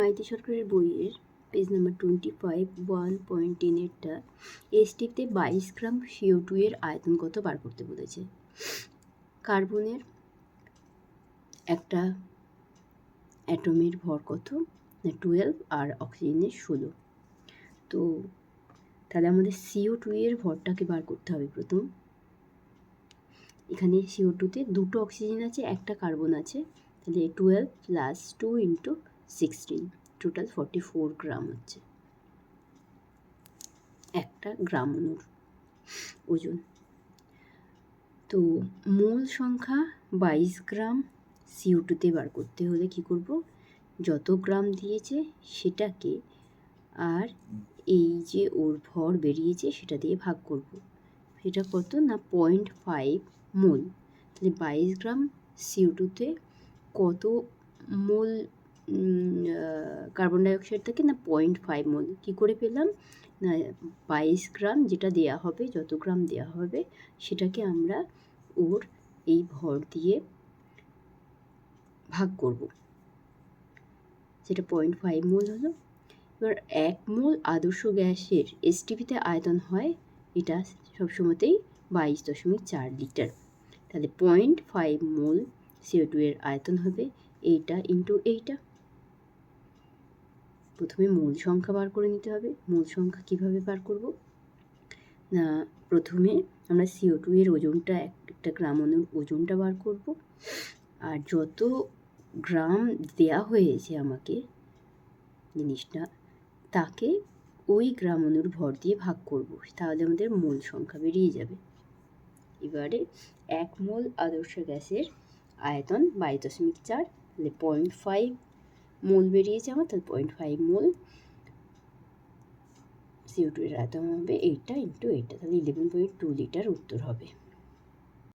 মাইতি সরকারের বইয়ের page number 25 1.10 এসটিতে 22 গ্রাম CO2 এর আয়তন কত বার করতে বলেছে। কার্বনের একটা অ্যাটমের ভর কত না 12 আর অক্সিজেনের 16। তো তাহলে আমাদের CO2 এর ভরটাকে বার করতে হবে প্রথম। এখানে CO2তে দুটো অক্সিজেন আছে, একটা কার্বন আছে, তাহলে 12 প্লাস 2 ইন্টু 16 টোটাল 44 গ্রাম হচ্ছে একটা গ্রাম অণুর ওজন। তো মোল সংখ্যা 22 গ্রাম CO2তে বার করতে হলে কি করব, যত গ্রাম দিয়েছে সেটাকে আর এই যে ওর ভর বেরিয়েছে সেটা দিয়ে ভাগ করব। সেটা কত না 0.5 মোল। তাহলে 22 গ্রাম CO2তে কত মোল কার্বন ডাইঅক্সাইড থাকে না 0.5 মোল। কী করে পেলাম না 22 গ্রাম যেটা দেয়া হবে, যত গ্রাম দেয়া হবে সেটাকে আমরা ওর এই ভর দিয়ে ভাগ করব, যেটা 0.5 মোল হলো। এবার 1 মোল আদর্শ গ্যাসের এসটিপিতে আয়তন হয় এটা সবসময়তেই 22.4 লিটার। তাহলে 0.5 মোল CO2 এর আয়তন হবে এইটা ইন্টু এইটা। প্রথমে মূল সংখ্যা বার করে নিতে হবে। মূল সংখ্যা কিভাবে বার করব না, প্রথমে আমরা CO2 এর ওজনটা একটা গ্রাম অণুর ওজনটা বার করব, আর যত গ্রাম দেয়া হয়েছে আমাকে জিনিসটা তাকে ওই গ্রাম অণুর ভর দিয়ে ভাগ করব, তাহলে আমাদের মোল সংখ্যা বেরিয়ে যাবে। এবারে 1 মোল আদর্শ গ্যাসের আয়তন 22.4, তাহলে 0.5 মোল বেরিয়েছে আমার, তাহলে 0.5 মোল CO2 এর আয়তন হবে এইটা ইন্টু এইটা, তাহলে 11.2 লিটার উত্তর হবে।